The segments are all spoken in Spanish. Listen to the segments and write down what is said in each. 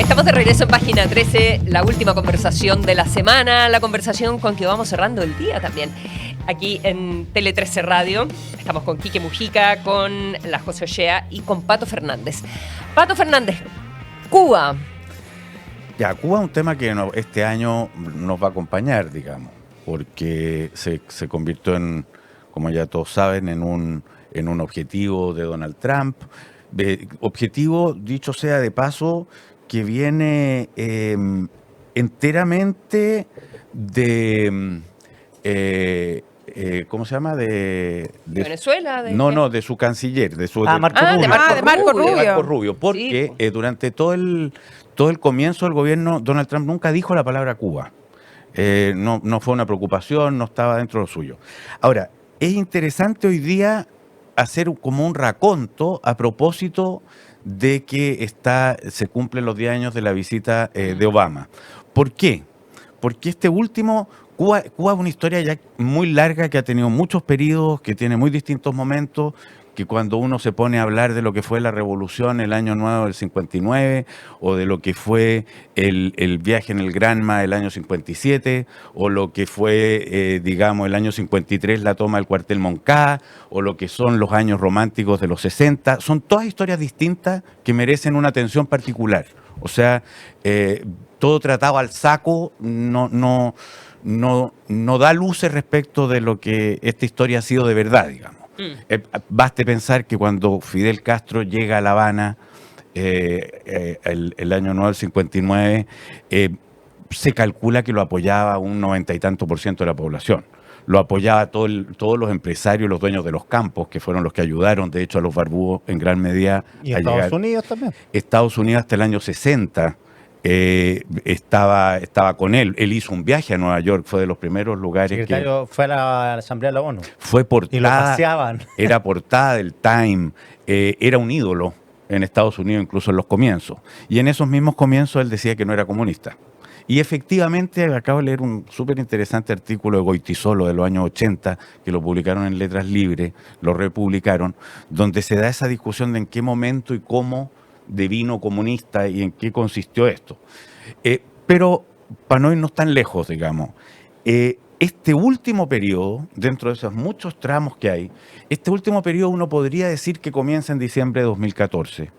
Estamos de regreso en Página 13, la última conversación de la semana, la conversación con que vamos cerrando el día también. Aquí en Tele 13 Radio, estamos con Quique Mujica, con la José Ochea y con Pato Fernández. Pato Fernández, Cuba. Ya, Cuba es un tema que este año nos va a acompañar, digamos, porque se convirtió en, como ya todos saben, en un objetivo de Donald Trump. Objetivo, dicho sea de paso, que viene enteramente de... ¿cómo se llama? ¿De Venezuela? No, de su canciller, de Marco Rubio, porque sí, durante todo el comienzo del gobierno, Donald Trump nunca dijo la palabra Cuba. No fue una preocupación, no estaba dentro de lo suyo. Ahora, es interesante hoy día hacer como un raconto a propósito de que se cumplen los 10 años de la visita de Obama. ¿Por qué? Porque este último... Cuba es una historia ya muy larga que ha tenido muchos periodos, que tiene muy distintos momentos, que cuando uno se pone a hablar de lo que fue la revolución, el año nuevo del 59, o de lo que fue el viaje en el Granma el año 57, o lo que fue, digamos, el año 53, la toma del cuartel Moncada, o lo que son los años románticos de los 60, son todas historias distintas que merecen una atención particular. O sea, todo tratado al saco no da luces respecto de lo que esta historia ha sido de verdad, digamos. Baste pensar que cuando Fidel Castro llega a La Habana, el año 9 del 59, se calcula que lo apoyaba un 90 y tanto % de la población. Lo apoyaba todos los empresarios, los dueños de los campos, que fueron los que ayudaron, de hecho, a los barbudos en gran medida ¿Y a Estados llegar. Unidos también? Estados Unidos hasta el año 60. Estaba con él. Él hizo un viaje a Nueva York, fue de los primeros lugares secretario fue a la Asamblea de la ONU. Fue portada, y lo paseaban. Era portada del Time, era un ídolo en Estados Unidos, incluso en los comienzos. Y en esos mismos comienzos él decía que no era comunista. Y efectivamente, acabo de leer un súper interesante artículo de Goytisolo de los años 80, que lo publicaron en Letras Libres, lo republicaron, donde se da esa discusión de en qué momento y cómo devino comunista y en qué consistió esto. Pero para no irnos tan lejos, digamos, este último periodo, dentro de esos muchos tramos que hay, este último periodo uno podría decir que comienza en diciembre de 2014,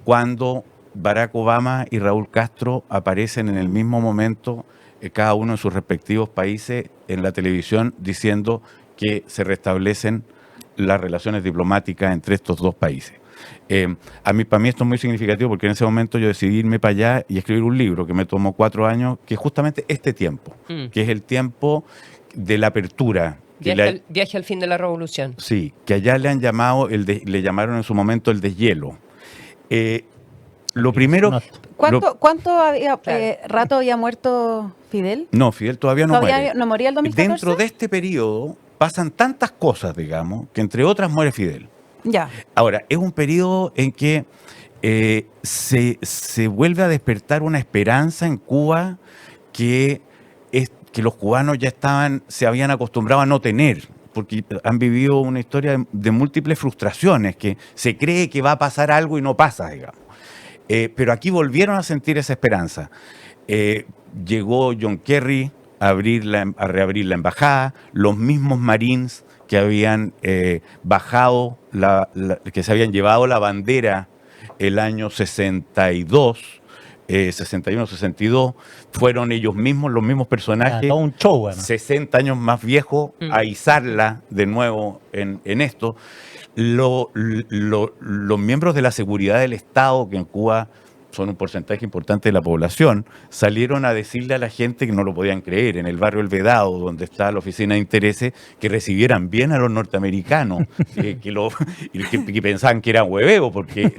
cuando Barack Obama y Raúl Castro aparecen en el mismo momento, cada uno en sus respectivos países, en la televisión, diciendo que se restablecen las relaciones diplomáticas entre estos dos países. Para mí esto es muy significativo porque en ese momento yo decidí irme para allá y escribir un libro que me tomó 4 años, que es justamente este tiempo, que es el tiempo de la apertura. Viaje al fin de la revolución. Sí, que allá le han llamado, le llamaron en su momento el deshielo. Lo primero... ¿Cuánto rato había muerto Fidel? No, Fidel todavía no muere. ¿No moría el 2014? Dentro de este periodo pasan tantas cosas, digamos, que entre otras muere Fidel. Ya. Ahora, es un periodo en que se vuelve a despertar una esperanza en Cuba que los cubanos ya se habían acostumbrado a no tener, porque han vivido una historia de múltiples frustraciones, que se cree que va a pasar algo y no pasa, digamos. Pero aquí volvieron a sentir esa esperanza. Llegó John Kerry a reabrir la embajada, los mismos Marines que habían bajado, que se habían llevado la bandera el año 62, 61, 62, fueron ellos mismos, los mismos personajes, todo un show, bueno. 60 años más viejos, a izarla de nuevo en esto. Los miembros de la seguridad del Estado, que en Cuba son un porcentaje importante de la población, salieron a decirle a la gente que no lo podían creer, en el barrio El Vedado, donde está la oficina de intereses, que recibieran bien a los norteamericanos, que pensaban que eran hueveos, porque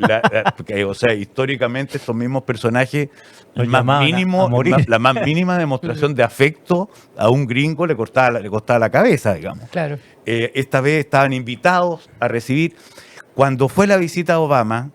o sea, históricamente estos mismos personajes, la más mínima demostración de afecto a un gringo le costaba la cabeza, digamos. Claro. Esta vez estaban invitados a recibir. Cuando fue la visita a Obama,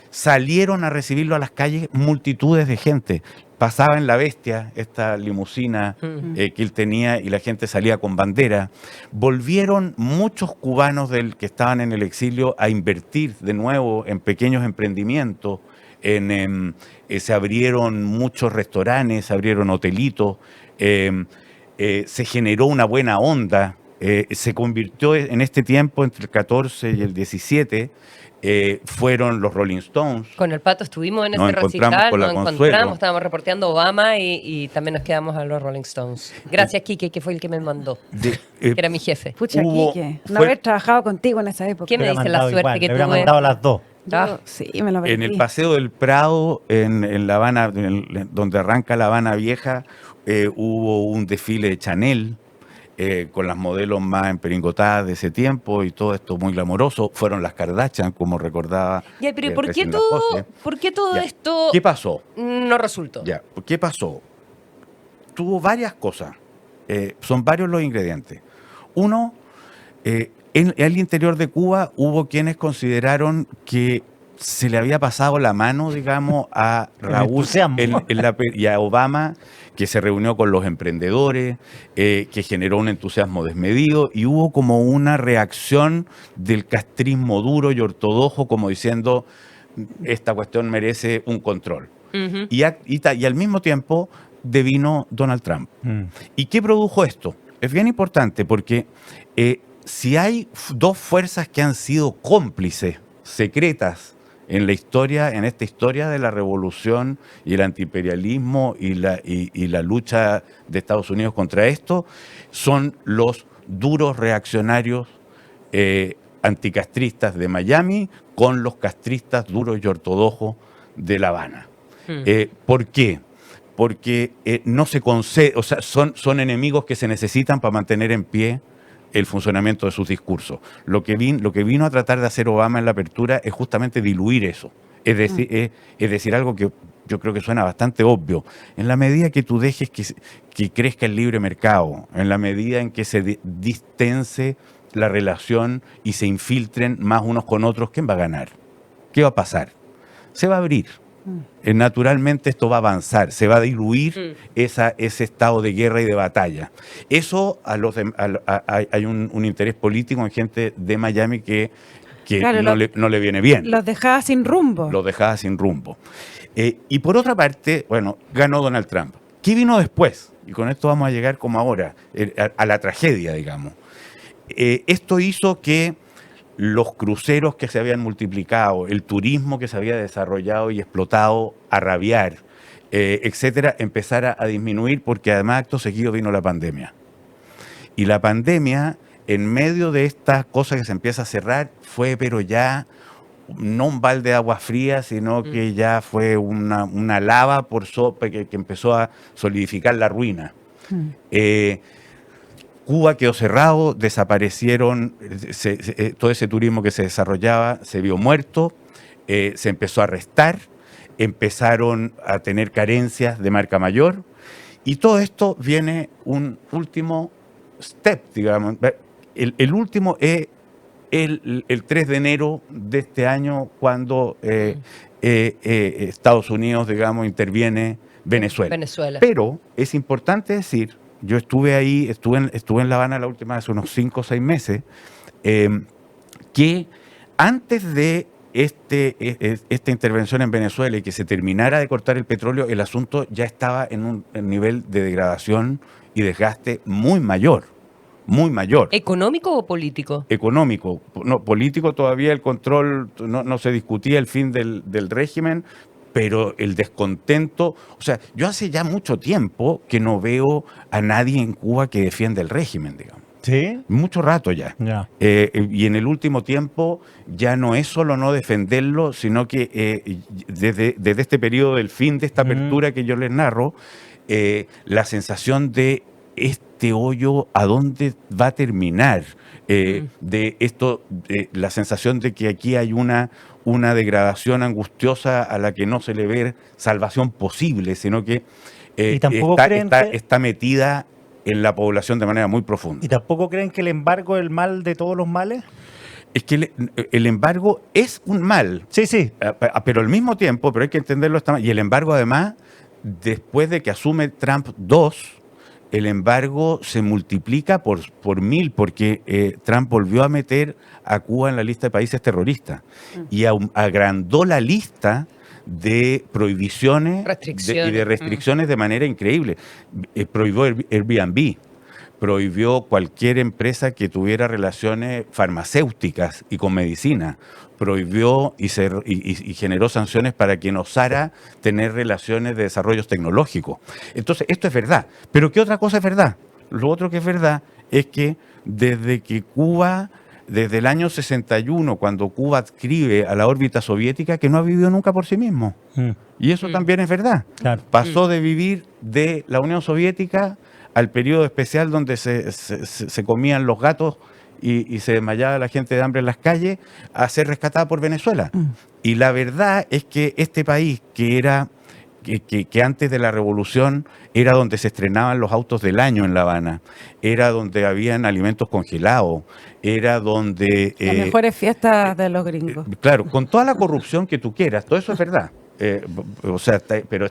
salieron a recibirlo a las calles multitudes de gente. Pasaba en La Bestia, esta limusina que él tenía, y la gente salía con bandera. Volvieron muchos cubanos que estaban en el exilio a invertir de nuevo en pequeños emprendimientos se abrieron muchos restaurantes, se abrieron hotelitos, se generó una buena onda, se convirtió en este tiempo, entre el 14 y el 17, fueron los Rolling Stones. Con el Pato estuvimos en Nos ese encontramos recital, con la nos Consuelo. encontramos, estábamos reporteando Obama y también nos quedamos a los Rolling Stones. Gracias, Quique, que fue el que me mandó, que era mi jefe. Pucha, Hubo- Quique, no fue- haber trabajado contigo en esa época. ¿Qué me Le hubiera dice la mandado suerte igual, que le hubiera tuve? mandado las dos. Yo, sí, me lo perdí. En el Paseo del Prado, en La Habana, donde arranca La Habana Vieja, hubo un desfile de Chanel con las modelos más emperingotadas de ese tiempo y todo esto muy glamoroso. Fueron las Kardashian, como recordaba. Ya, pero ¿por qué recién la todo, José. ¿por qué todo Ya. esto ¿Qué pasó? no resultó? Ya, ¿qué pasó? Tuvo varias cosas. Son varios los ingredientes. Uno, en el interior de Cuba hubo quienes consideraron que se le había pasado la mano, digamos, a Raúl entusiasmo. y a Obama, que se reunió con los emprendedores, que generó un entusiasmo desmedido, y hubo como una reacción del castrismo duro y ortodoxo, como diciendo, esta cuestión merece un control. Ujú. Y al mismo tiempo devino Donald Trump. ¿Y qué produjo esto? Es bien importante porque si hay dos fuerzas que han sido cómplices secretas en la historia, en esta historia de la revolución y el antiimperialismo y la lucha de Estados Unidos contra esto, son los duros reaccionarios anticastristas de Miami con los castristas duros y ortodoxos de La Habana. ¿Por qué? Porque no se concede, o sea, son enemigos que se necesitan para mantener en pie el funcionamiento de sus discursos. Lo que vino a tratar de hacer Obama en la apertura es justamente diluir eso. Es decir, algo que yo creo que suena bastante obvio. En la medida que tú dejes que crezca el libre mercado, en la medida en que se distense la relación y se infiltren más unos con otros, ¿quién va a ganar? ¿Qué va a pasar? Se va a abrir. Naturalmente esto va a avanzar, se va a diluir ese estado de guerra y de batalla. Eso hay un interés político en gente de Miami que Claro, no le viene bien. Los dejaba sin rumbo. Los dejaba sin rumbo. Y por otra parte, bueno, ganó Donald Trump. ¿Qué vino después? Y con esto vamos a llegar como ahora, a la tragedia, digamos. Esto hizo que los cruceros que se habían multiplicado, el turismo que se había desarrollado y explotado a rabiar, etcétera, empezara a disminuir porque además acto seguido vino la pandemia. Y la pandemia, en medio de estas cosas que se empieza a cerrar, fue pero ya no un balde de agua fría, sino que ya fue una lava por que empezó a solidificar la ruina. Cuba quedó cerrado, desaparecieron, todo ese turismo que se desarrollaba se vio muerto, se empezó a arrestar, empezaron a tener carencias de marca mayor, y todo esto viene un último step, digamos. El último es el 3 de enero de este año, cuando Estados Unidos, digamos, interviene Venezuela. Pero es importante decir, yo estuve ahí, estuve en La Habana la última vez, unos 5 o 6 meses, que antes de esta intervención en Venezuela y que se terminara de cortar el petróleo, el asunto ya estaba en un nivel de degradación y desgaste muy mayor. Muy mayor. ¿Económico o político? Económico. No, político todavía el control, no se discutía el fin del régimen, pero el descontento, o sea, yo hace ya mucho tiempo que no veo a nadie en Cuba que defienda el régimen, digamos. ¿Sí? Mucho rato ya. Ya. Y en el último tiempo ya no es solo no defenderlo, sino que desde este periodo del fin de esta apertura que yo les narro, la sensación de este hoyo, ¿a dónde va a terminar? De esto, la sensación de que aquí hay una degradación angustiosa a la que no se le ve salvación posible, sino que ¿Y tampoco está metida en la población de manera muy profunda. ¿Y tampoco creen que el embargo es el mal de todos los males? Es que el embargo es un mal. Sí, sí. Pero al mismo tiempo, pero hay que entenderlo, y el embargo además, después de que asume Trump 2, el embargo se multiplica por 1000, porque Trump volvió a meter a Cuba en la lista de países terroristas y agrandó la lista de prohibiciones y de restricciones de manera increíble. Prohibió Airbnb, prohibió cualquier empresa que tuviera relaciones farmacéuticas y con medicina, prohibió y generó sanciones para quien osara tener relaciones de desarrollos tecnológicos. Entonces, esto es verdad. Pero ¿qué otra cosa es verdad? Lo otro que es verdad es que desde el año 61, cuando Cuba adscribe a la órbita soviética, que no ha vivido nunca por sí mismo. Y eso también es verdad. Claro. Pasó de vivir de la Unión Soviética al periodo especial donde se comían los gatos y se desmayaba la gente de hambre en las calles, a ser rescatada por Venezuela. Y la verdad es que este país, que antes de la revolución era donde se estrenaban los autos del año en La Habana, era donde habían alimentos congelados, era donde... Las mejores fiestas de los gringos. Claro, con toda la corrupción que tú quieras, todo eso es verdad. Pero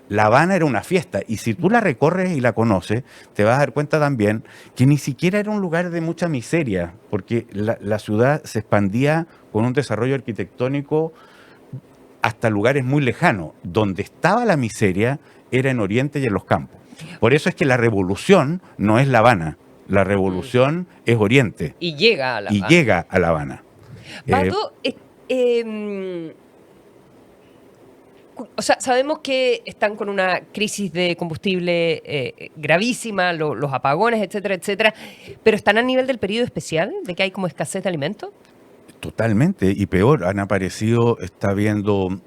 La Habana era una fiesta, y si tú la recorres y la conoces, te vas a dar cuenta también que ni siquiera era un lugar de mucha miseria, porque la ciudad se expandía con un desarrollo arquitectónico hasta lugares muy lejanos. Donde estaba la miseria era en Oriente y en los campos. Por eso es que la revolución no es La Habana, la revolución es Oriente. Y llega a La Habana. Y llega a La Habana. Pato, o sea, sabemos que están con una crisis de combustible gravísima, los apagones, etcétera, etcétera, pero ¿están a nivel del periodo especial, de que hay como escasez de alimentos? Totalmente, y peor, han aparecido, está habiendo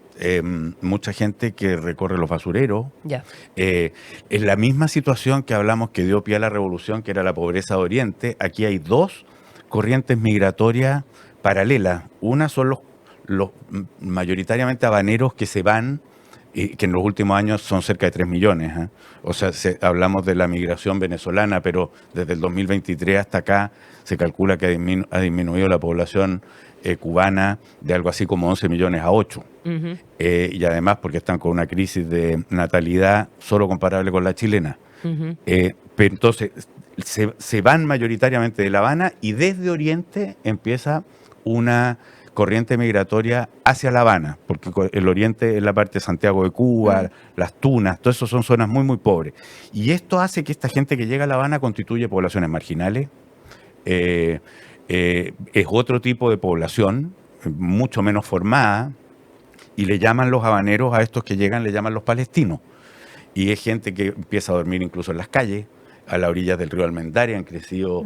mucha gente que recorre los basureros. Ya. En la misma situación que hablamos que dio pie a la revolución, que era la pobreza de Oriente, aquí hay dos corrientes migratorias paralelas. Una son los mayoritariamente habaneros que se van, que en los últimos años son cerca de 3 millones. O sea, hablamos de la migración venezolana, pero desde el 2023 hasta acá se calcula que ha disminuido la población cubana de algo así como 11 millones a 8. Y además porque están con una crisis de natalidad solo comparable con la chilena. Pero entonces se van mayoritariamente de La Habana, y desde Oriente empieza una corriente migratoria hacia La Habana, porque el Oriente es la parte de Santiago de Cuba, las Tunas, todo eso son zonas muy, muy pobres. Y esto hace que esta gente que llega a La Habana constituye poblaciones marginales. Es otro tipo de población, mucho menos formada, y le llaman los habaneros a estos que llegan, le llaman los palestinos. Y es gente que empieza a dormir incluso en las calles, a la orilla del río Almendaria han crecido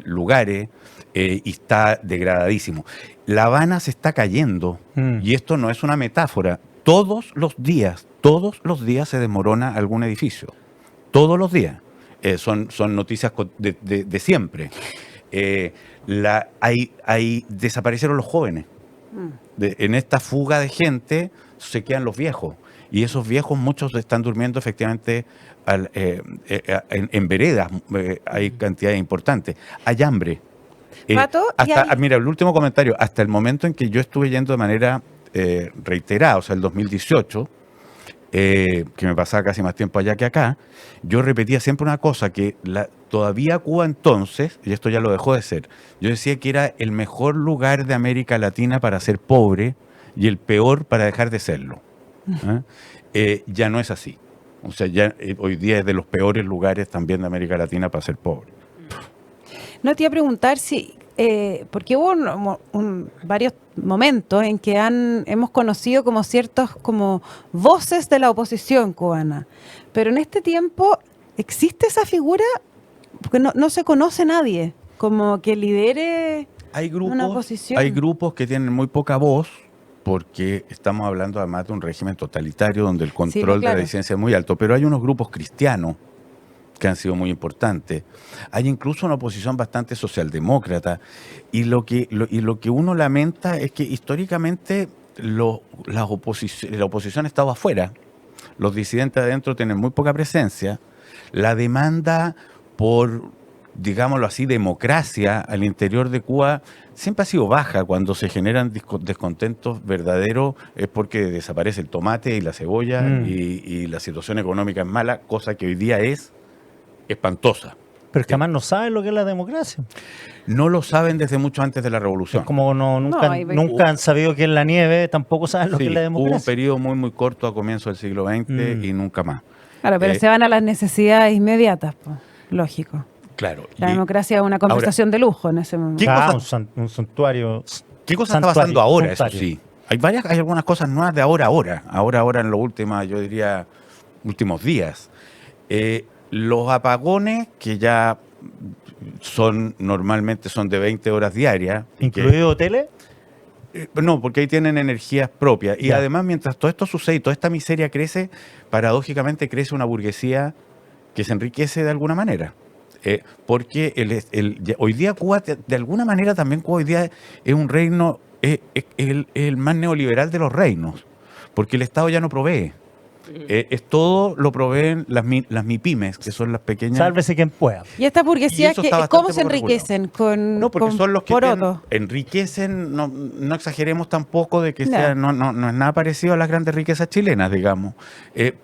lugares, y está degradadísimo. La Habana se está cayendo, y esto no es una metáfora. Todos los días se desmorona algún edificio. Todos los días. Son noticias de siempre. Desaparecieron los jóvenes. En esta fuga de gente se quedan los viejos. Y esos viejos, muchos están durmiendo efectivamente en veredas. Hay cantidades importantes. Hay hambre. Pato, mira, el último comentario. Hasta el momento en que yo estuve yendo de manera reiterada, o sea, el 2018, que me pasaba casi más tiempo allá que acá, yo repetía siempre una cosa, que todavía Cuba entonces, y esto ya lo dejó de ser, yo decía que era el mejor lugar de América Latina para ser pobre y el peor para dejar de serlo. Ya no es así. O sea, ya hoy día es de los peores lugares también de América Latina para ser pobre. No te iba a preguntar si, porque hubo varios momentos en que hemos conocido como ciertos como voces de la oposición cubana, pero en este tiempo existe esa figura porque no se conoce nadie como que lidere una oposición. Hay grupos que tienen muy poca voz, porque estamos hablando además de un régimen totalitario donde el control de la disidencia es muy alto, pero hay unos grupos cristianos que han sido muy importantes. Hay incluso una oposición bastante socialdemócrata, y lo que uno lamenta es que históricamente la oposición ha estado afuera, los disidentes adentro tienen muy poca presencia, la demanda por, digámoslo así, democracia al interior de Cuba siempre ha sido baja. Cuando se generan descontentos verdaderos es porque desaparece el tomate y la cebolla y la situación económica es mala, cosa que hoy día es espantosa. Pero es que además no saben lo que es la democracia. No lo saben desde mucho antes de la revolución. Es como nunca han sabido qué es la nieve, tampoco saben lo que es la democracia. Hubo un periodo muy, muy corto a comienzos del siglo XX y nunca más. Claro, pero se van a las necesidades inmediatas, pues, lógico. Claro. La democracia es una conversación de lujo en ese momento. Un santuario. ¿Qué cosa está pasando ahora, eso sí? Hay algunas cosas nuevas de ahora en los últimos, yo diría, últimos días. Los apagones, que ya normalmente son de 20 horas diarias. ¿Incluido hoteles? No, porque ahí tienen energías propias. Y además, mientras todo esto sucede y toda esta miseria crece, paradójicamente crece una burguesía que se enriquece de alguna manera. Porque hoy día Cuba, de alguna manera también Cuba hoy día es un reino, el más neoliberal de los reinos, porque el Estado ya no provee. Es todo lo proveen las MIPYMES, que son las pequeñas. Sálvese quien pueda. ¿Y estas burguesías cómo se enriquecen? No, porque son los que enriquecen, no exageremos tampoco de que no es nada parecido a las grandes riquezas chilenas, digamos.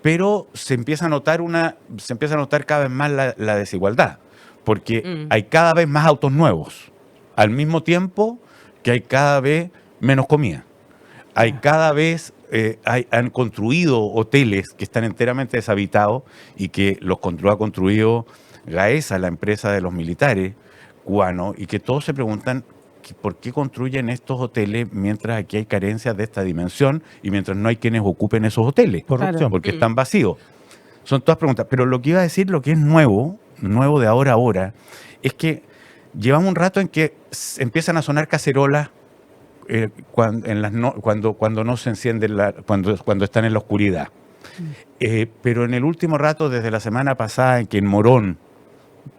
Pero se empieza a notar cada vez más la desigualdad, porque hay cada vez más autos nuevos, al mismo tiempo que hay cada vez menos comida. Hay cada vez han construido hoteles que están enteramente deshabitados y que los ha construido Gaesa, la empresa de los militares cubanos, y que todos se preguntan por qué construyen estos hoteles mientras aquí hay carencias de esta dimensión y mientras no hay quienes ocupen esos hoteles. Corrupción. Porque están vacíos. Son todas preguntas. Pero lo que iba a decir, lo que es nuevo de ahora a ahora, es que llevamos un rato en que empiezan a sonar cacerolas cuando no se enciende, cuando están en la oscuridad. Pero en el último rato, desde la semana pasada, en que en Morón,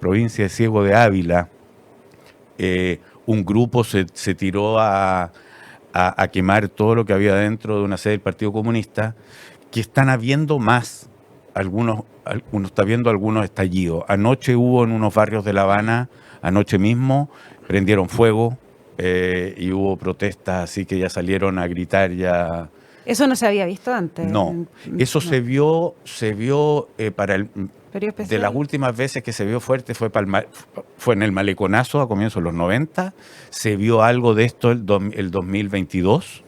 provincia de Ciego de Ávila, un grupo se tiró a quemar todo lo que había dentro de una sede del Partido Comunista, que están habiendo más, está habiendo algunos estallidos. Anoche hubo en unos barrios de La Habana, anoche mismo, prendieron fuego, y hubo protestas, así que ya salieron a gritar ya. ¿Eso no se había visto antes? No, eso se vio de las últimas veces que se vio fuerte fue en el Maleconazo a comienzos de los 90, se vio algo de esto el 2022,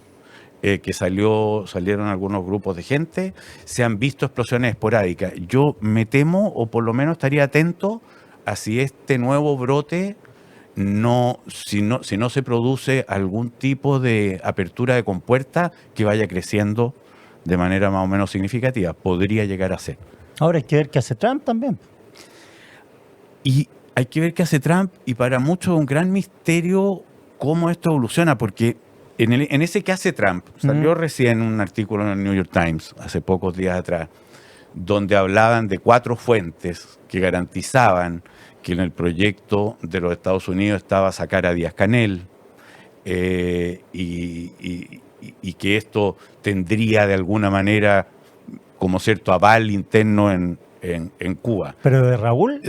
que salieron algunos grupos de gente, se han visto explosiones esporádicas. Yo me temo, o por lo menos estaría atento a si este nuevo brote si no se produce algún tipo de apertura de compuerta que vaya creciendo de manera más o menos significativa. Podría llegar a ser. Ahora hay que ver qué hace Trump también. Y hay que ver qué hace Trump, y para muchos es un gran misterio cómo esto evoluciona, porque en ese que hace Trump, salió recién un artículo en el New York Times, hace pocos días atrás, donde hablaban de 4 fuentes que garantizaban que en el proyecto de los Estados Unidos estaba sacar a Díaz-Canel, y que esto tendría de alguna manera como cierto aval interno en Cuba. ¿Pero de Raúl?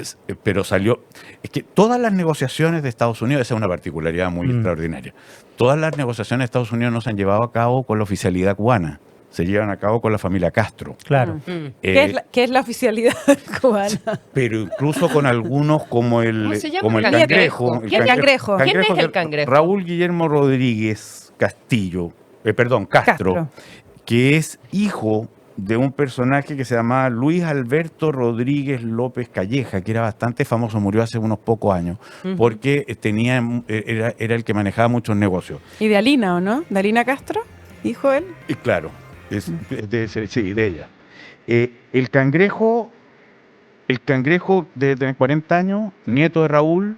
Pero salió. Es que todas las negociaciones de Estados Unidos, esa es una particularidad muy extraordinaria, todas las negociaciones de Estados Unidos no se han llevado a cabo con la oficialidad cubana, se llevan a cabo con la familia Castro. Claro. ¿Qué es la oficialidad cubana? Pero incluso con algunos como el Cangrejo. ¿Quién es el Cangrejo? Raúl Guillermo Rodríguez Castro, que es hijo de un personaje que se llamaba Luis Alberto Rodríguez López Calleja, que era bastante famoso, murió hace unos pocos años, porque era el que manejaba muchos negocios. ¿Y de Alina, o no? ¿De Alina Castro? ¿Hijo él? Y claro. De ella. El Cangrejo de 40 años, nieto de Raúl,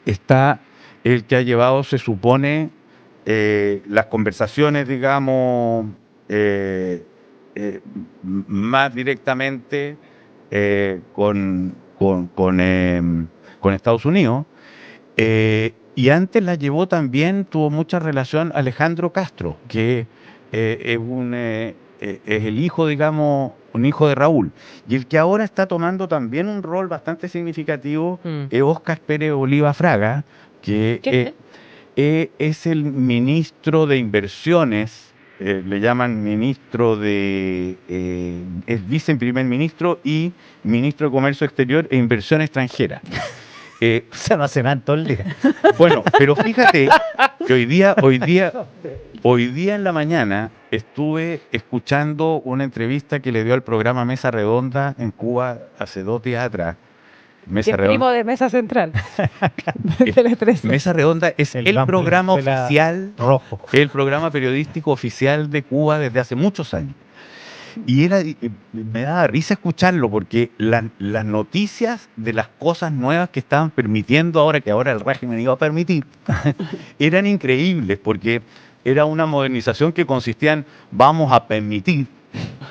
está el que ha llevado, se supone, las conversaciones, digamos, más directamente con Estados Unidos. Y antes la llevó también, tuvo mucha relación Alejandro Castro, que es el hijo, digamos, un hijo de Raúl. Y el que ahora está tomando también un rol bastante significativo es Óscar Pérez Oliva Fraga, que es el ministro de Inversiones le llaman ministro es viceprimer ministro y ministro de Comercio Exterior e Inversión Extranjera. Se no hace nada todo el día. Bueno, pero fíjate que hoy día en la mañana estuve escuchando una entrevista que le dio al programa Mesa Redonda en Cuba hace 2 días atrás. Mesa Redonda. Primo de Mesa Central. De Tele 13. Mesa Redonda es el programa oficial, rojo. El programa periodístico oficial de Cuba desde hace muchos años. Y me daba risa escucharlo porque las noticias de las cosas nuevas que estaban permitiendo ahora el régimen iba a permitir, eran increíbles porque era una modernización que consistía en vamos a permitir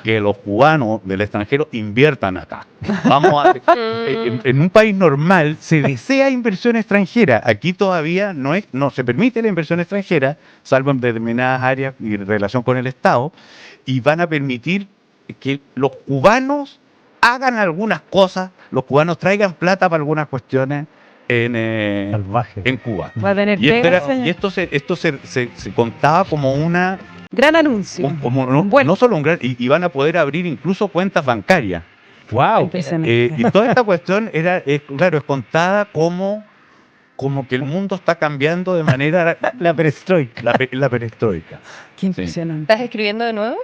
que los cubanos del extranjero inviertan acá. En un país normal se desea inversión extranjera. Aquí todavía no se permite la inversión extranjera, salvo en determinadas áreas y en relación con el Estado, y van a permitir que los cubanos hagan algunas cosas, los cubanos traigan plata para algunas cuestiones en Cuba. Va a tener esto se contaba como una... Gran anuncio. No solo un gran... Y van a poder abrir incluso cuentas bancarias. ¡Wow! Y toda esta cuestión es contada como que el mundo está cambiando de manera... La perestroika. La perestroika. Qué impresionante. ¿Estás escribiendo de nuevo?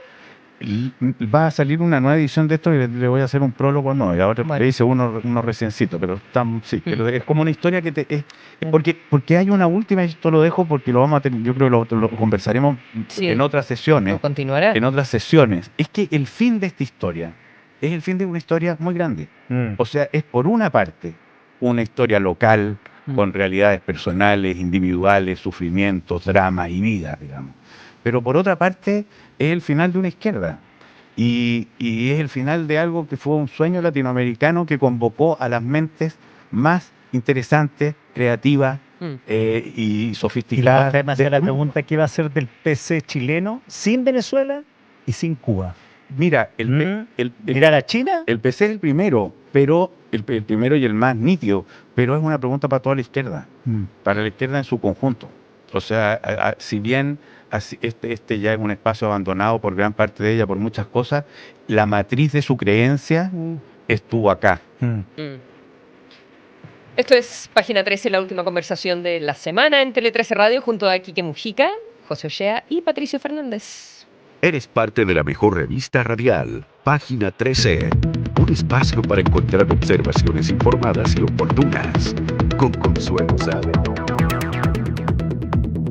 Va a salir una nueva edición de esto y le voy a hacer un prólogo nuevo. Y ahora le hice uno reciencito, pero pero es como una historia que porque hay una última, y esto lo dejo porque lo vamos a tener, yo creo que lo conversaremos en otras sesiones. Continuará. En otras sesiones. Es que el fin de esta historia es el fin de una historia muy grande. O sea, es por una parte una historia local con realidades personales, individuales, sufrimientos, drama y vida, digamos. Pero por otra parte es el final de una izquierda y es el final de algo que fue un sueño latinoamericano que convocó a las mentes más interesantes, creativas y sofisticadas. Y me hacía la pregunta: ¿qué va a ser del PC chileno sin Venezuela y sin Cuba? Mira, ¿Mira la China? El PC es el primero, pero el primero y el más nítido, pero es una pregunta para toda la izquierda, para la izquierda en su conjunto. O sea, si bien este ya es un espacio abandonado por gran parte de ella, por muchas cosas, la matriz de su creencia estuvo acá. Esto es Página 13, la última conversación de la semana en Tele 13 Radio, junto a Quique Mujica, José Ochea y Patricio Fernández. Eres parte de la mejor revista radial, Página 13. Un espacio para encontrar observaciones informadas y oportunas. Con Consuelo Saavedra.